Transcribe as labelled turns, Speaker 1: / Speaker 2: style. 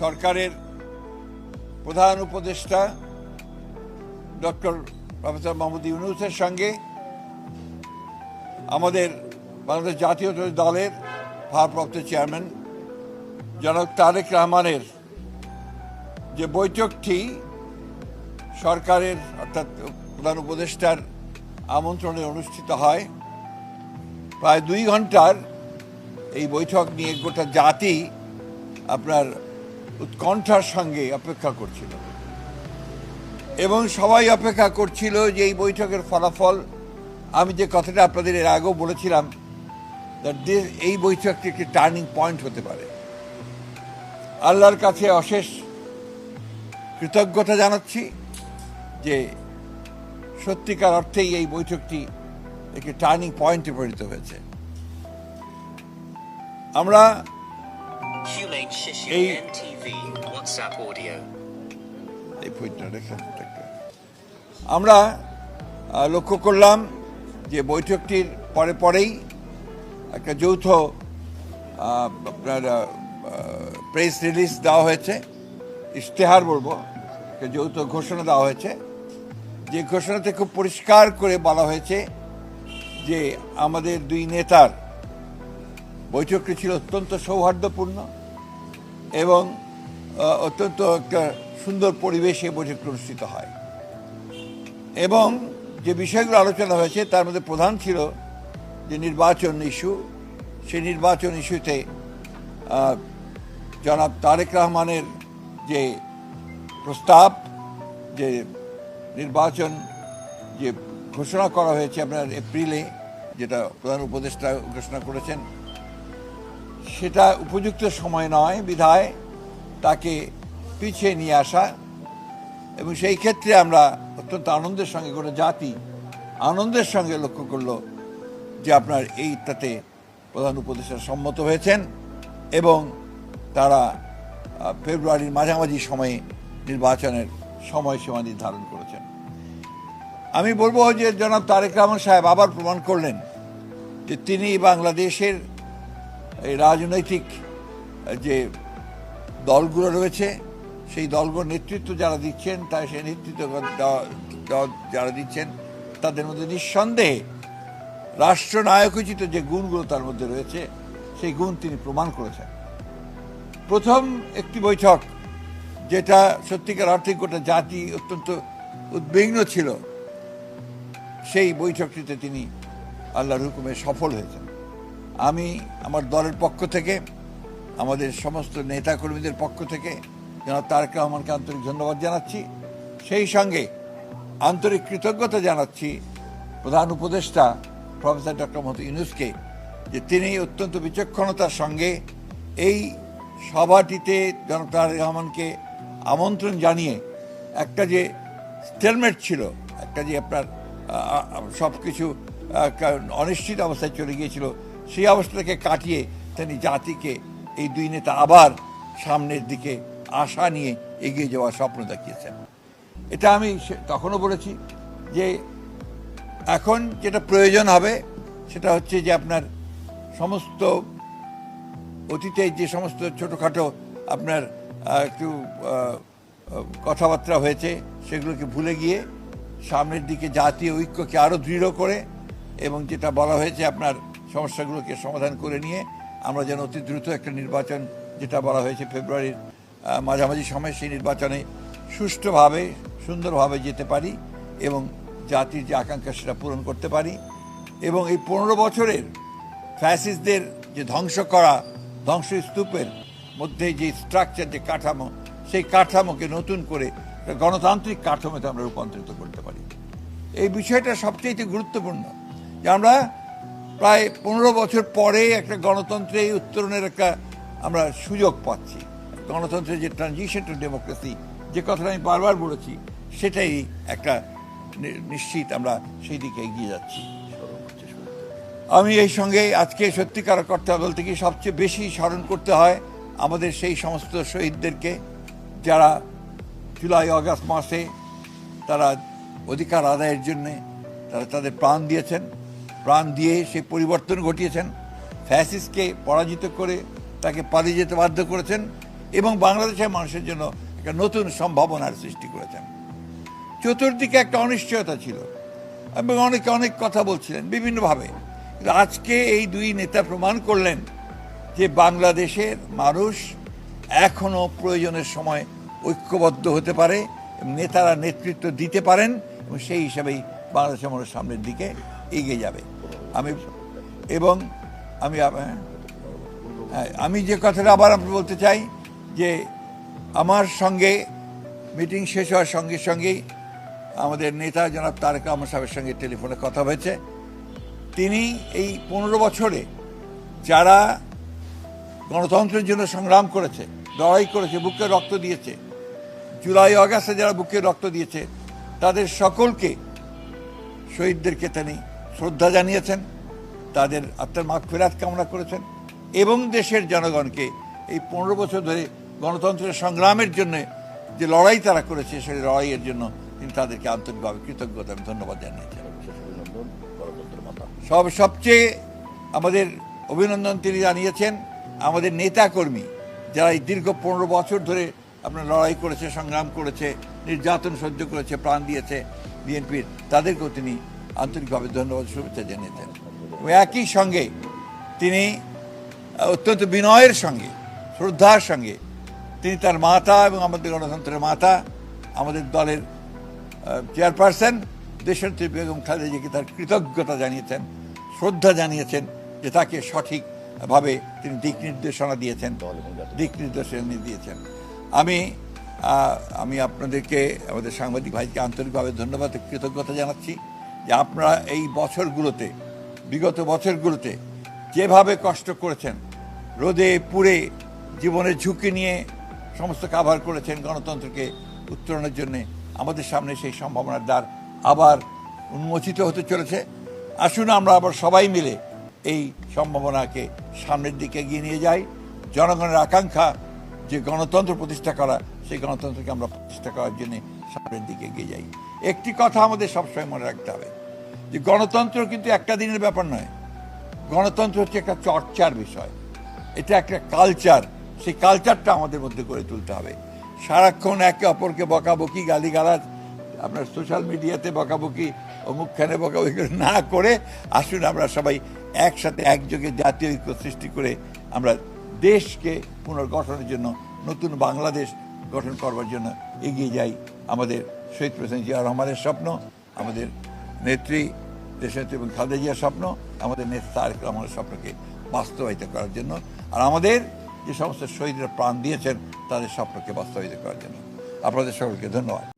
Speaker 1: সরকারের প্রধান উপদেষ্টা ডক্টর প্রফেসর মোহাম্মদ ইউনূসের সঙ্গে আমাদের বাংলাদেশ জাতীয়তাবাদী দলের ভারপ্রাপ্ত চেয়ারম্যান জনাব তারেক রহমানের যে বৈঠকটি সরকারের অর্থাৎ প্রধান উপদেষ্টার আমন্ত্রণে অনুষ্ঠিত হয়, প্রায় 2 ঘন্টার এই বৈঠক নিয়ে গোটা জাতি আপনার উৎকণ্ঠার সঙ্গে অপেক্ষা করছিল এবং সবাই অপেক্ষা করছিল যে এই বৈঠকের ফলাফল। আমি যে কথাটা আপনাদের এর আগেও বলেছিলাম, এই বৈঠকটি একটি টার্নিং পয়েন্ট হতে পারে। আল্লাহর কাছে অশেষ কৃতজ্ঞতা জানাচ্ছি যে সত্যিকার অর্থেই এই বৈঠকটি একটি টার্নিং পয়েন্টে পরিণত হয়েছে। আমরা এই আমরা লক্ষ্য করলাম যে বৈঠকটির পরেই একটা যৌথ আপনার প্রেস রিলিজ দেওয়া হয়েছে, ইশতেহার বলবো, একটা যৌথ ঘোষণা দেওয়া হয়েছে। যে ঘোষণাতে খুব পরিষ্কার করে বলা হয়েছে যে আমাদের 2 নেতার বৈঠকটি ছিল অত্যন্ত সৌহার্দ্যপূর্ণ এবং অত্যন্ত একটা সুন্দর পরিবেশে বৈঠকটি অনুষ্ঠিত হয় এবং যে বিষয়গুলো আলোচনা হয়েছে তার মধ্যে প্রধান ছিল যে নির্বাচন ইস্যু। সেই নির্বাচন ইস্যুতে জনাব তারেক রহমানের যে প্রস্তাব, যে নির্বাচন যে ঘোষণা করা হয়েছে আপনার এপ্রিলে, যেটা প্রধান উপদেষ্টা ঘোষণা করেছেন, সেটা উপযুক্ত সময় নয় বিধায় তাকে পিছিয়ে নিয়ে আসা। এবং সেই ক্ষেত্রে আমরা অত্যন্ত আনন্দের সঙ্গে, গোটা জাতি আনন্দের সঙ্গে লক্ষ্য করলো যে আপনার এইটাতে প্রধান উপদেষ্টা সম্মত হয়েছেন এবং তারা ফেব্রুয়ারির মাঝামাঝি সময়ে নির্বাচনের সময়সীমা নির্ধারণ করেছেন। আমি বলবো যে জনাব তারেক রহমান সাহেব আবার প্রমাণ করলেন যে তিনি বাংলাদেশের এই রাজনৈতিক যে দলগুলো রয়েছে, সেই দলগুলোর নেতৃত্ব যারা দিচ্ছেন, তাই সেই নেতৃত্ব যারা দিচ্ছেন তাদের মধ্যে নিঃসন্দেহে রাষ্ট্রনায়কোচিত যে গুণগুলো তার মধ্যে রয়েছে, সেই গুণ তিনি প্রমাণ করেছেন। প্রথম একটি বৈঠক যেটা সত্যিকার অর্থে গোটা জাতি অত্যন্ত উদ্বিগ্ন ছিল, সেই বৈঠকটিতে তিনি আল্লাহর হুকুমে সফল হয়েছেন। আমি আমার দলের পক্ষ থেকে, আমাদের সমস্ত নেতাকর্মীদের পক্ষ থেকে জনাব তারেক রহমানকে আন্তরিক ধন্যবাদ জানাচ্ছি। সেই সঙ্গে আন্তরিক কৃতজ্ঞতা জানাচ্ছি প্রধান উপদেষ্টা প্রফেসর ডক্টর মোহাম্মদ ইউনূসকে, যে তিনি অত্যন্ত বিচক্ষণতার সঙ্গে এই সভাটিতে জনাব তারেক রহমানকে আমন্ত্রণ জানিয়ে একটা যে স্টেলমেট ছিল, একটা যে আপনার সব কিছু অনিশ্চিত অবস্থায় চলে গিয়েছিল, সেই অবস্থাটাকে কাটিয়ে তিনি জাতিকে এই 2 নেতা আবার সামনের দিকে আশা নিয়ে এগিয়ে যাওয়ার স্বপ্ন দেখিয়েছেন। এটা আমি তখনও বলেছি যে এখন যেটা প্রয়োজন হবে সেটা হচ্ছে যে আপনার সমস্ত অতীতে যে সমস্ত ছোটোখাটো আপনার একটু কথাবার্তা হয়েছে সেগুলোকে ভুলে গিয়ে সামনের দিকে জাতীয় ঐক্যকে আরও দৃঢ় করে এবং যেটা বলা হয়েছে আপনার সমস্যাগুলোকে সমাধান করে নিয়ে আমরা যেন অতি দ্রুত একটা নির্বাচন, যেটা বলা হয়েছে ফেব্রুয়ারির মাঝামাঝি সময়, সেই নির্বাচনে সুষ্ঠুভাবে সুন্দরভাবে যেতে পারি এবং জাতির যে আকাঙ্ক্ষা সেটা পূরণ করতে পারি এবং এই 15 বছরের ফ্যাসিস্টদের যে ধ্বংসস্তূপের মধ্যে যে স্ট্রাকচার, যে কাঠামো, সেই কাঠামোকে নতুন করে গণতান্ত্রিক কাঠামোতে আমরা রূপান্তরিত করতে পারি। এই বিষয়টা সবচেয়ে গুরুত্বপূর্ণ যে আমরা প্রায় 15 বছর পরে একটা গণতন্ত্রে উত্তরণের একটা আমরা সুযোগ পাচ্ছি। গণতন্ত্রের যে ট্রানজিশন টু ডেমোক্রেসি, যে কথাটা আমি বারবার বলেছি, সেটাই একটা নিশ্চিত আমরা সেই দিকে এগিয়ে যাচ্ছি। আমি এই সঙ্গে আজকে সত্যিকার অর্থে বলতে কি সবচেয়ে বেশি স্মরণ করতে হয় আমাদের সেই সমস্ত শহীদদেরকে যারা জুলাই আগস্ট মাসে তারা অধিকার আদায়ের জন্যে তারা তাদের প্রাণ দিয়েছেন, প্রাণ দিয়ে সেই পরিবর্তন ঘটিয়েছেন, ফ্যাসিস্টকে পরাজিত করে তাকে পালিয়ে যেতে বাধ্য করেছেন এবং বাংলাদেশের মানুষের জন্য একটা নতুন সম্ভাবনার সৃষ্টি করেছেন। চতুর্দিকে একটা অনিশ্চয়তা ছিল এবং অনেকে অনেক কথা বলছিলেন বিভিন্নভাবে, কিন্তু আজকে এই দুই নেতা প্রমাণ করলেন যে বাংলাদেশের মানুষ এখনো প্রয়োজনের সময় ঐক্যবদ্ধ হতে পারে, নেতারা নেতৃত্ব দিতে পারেন এবং সেই হিসাবেই বাংলাদেশের মানুষ সামনের দিকে এগিয়ে যাবে। আমি যে কথাটা আবার আমি বলতে চাই যে আমার সঙ্গে মিটিং শেষ হওয়ার সঙ্গে সঙ্গেই আমাদের নেতা জনাব তারেক রহমান সাহেবের সঙ্গে টেলিফোনে কথা হয়েছে। তিনি এই 15 বছরে যারা গণতন্ত্রের জন্য সংগ্রাম করেছে, লড়াই করেছে, বুকে রক্ত দিয়েছে, জুলাই আগস্টে যারা বুকে রক্ত দিয়েছে তাদের সকলকে, শহীদদেরকে তিনি শ্রদ্ধা জানিয়েছেন, তাদের আত্মার মাগফিরাত কামনা করেছেন এবং দেশের জনগণকে এই 15 বছর ধরে গণতন্ত্রের সংগ্রামের জন্য যে লড়াই তারা করেছে সেই লড়াইয়ের জন্য তিনি তাদেরকে আন্তরিকভাবে কৃতজ্ঞতা এবং ধন্যবাদ জানিয়েছেন। সবচেয়ে আমাদের অভিনন্দন তিনি জানিয়েছেন আমাদের নেতাকর্মী যারা এই দীর্ঘ 15 বছর ধরে আপনার লড়াই করেছে, সংগ্রাম করেছে, নির্যাতন সহ্য করেছে, প্রাণ দিয়েছে বিএনপির, তাদেরকেও তিনি আন্তরিকভাবে ধন্যবাদ শুভেচ্ছা জানিয়েছেন। এবং একই সঙ্গে তিনি অত্যন্ত বিনয়ের সঙ্গে, শ্রদ্ধার সঙ্গে তিনি তার মাতা এবং আমাদের গণতন্ত্রের মাতা, আমাদের দলের চেয়ারপারসন দেশনেত্রী বেগম খালেদা জিয়াকে তার কৃতজ্ঞতা জানিয়েছেন, শ্রদ্ধা জানিয়েছেন যে তাকে সঠিকভাবে তিনি দিক নির্দেশনা দিয়েছেন। আমি আপনাদেরকে, আমাদের সাংবাদিক ভাইকে আন্তরিকভাবে ধন্যবাদ, কৃতজ্ঞতা জানাচ্ছি যে আপনারা এই বছরগুলোতে, বিগত বছরগুলোতে যেভাবে কষ্ট করেছেন, রোদে পুড়ে জীবনের ঝুঁকি নিয়ে সমস্ত কাভার করেছেন গণতন্ত্রকে উত্তরণের জন্যে, আমাদের সামনে সেই সম্ভাবনার দ্বার আবার উন্মোচিত হতে চলেছে। আসুন আমরা আবার সবাই মিলে এই সম্ভাবনাকে সামনের দিকে এগিয়ে নিয়ে যাই। জনগণের আকাঙ্ক্ষা যে গণতন্ত্র প্রতিষ্ঠা করা, সেই গণতন্ত্রকে আমরা প্রতিষ্ঠা করার জন্য সামনের দিকে এগিয়ে যাই। একটি কথা আমাদের সবসময় মনে রাখতে হবে যে গণতন্ত্র কিন্তু একটা দিনের ব্যাপার নয়, গণতন্ত্র হচ্ছে একটা চর্চার বিষয়, এটা একটা কালচার। সেই কালচারটা আমাদের মধ্যে গড়ে তুলতে হবে। সারাক্ষণ একে অপরকে বকাবকি, গালিগালাজ, আপনার সোশ্যাল মিডিয়াতে বকাবকি, অমুকখানে বকাবকি না করে আসুন আমরা সবাই একসাথে একযোগে জাতীয় ঐক্য সৃষ্টি করে আমরা দেশকে পুনর্গঠনের জন্য, নতুন বাংলাদেশ গঠন করবার জন্য এগিয়ে যাই। আমাদের শহীদ প্রেসিডেন্ট জিয়া রহমানের স্বপ্ন, আমাদের নেত্রী দেশনেত্রী এবং খালেদা জিয়ার স্বপ্ন, আমাদের নেতা তারেক রহমানের স্বপ্নকে বাস্তবায়িত করার জন্য, আর আমাদের যে সমস্ত শহীদরা প্রাণ দিয়েছেন তাদের স্বপ্নকে বাস্তবায়িত করার জন্য। আপনাদের সকলকে ধন্যবাদ।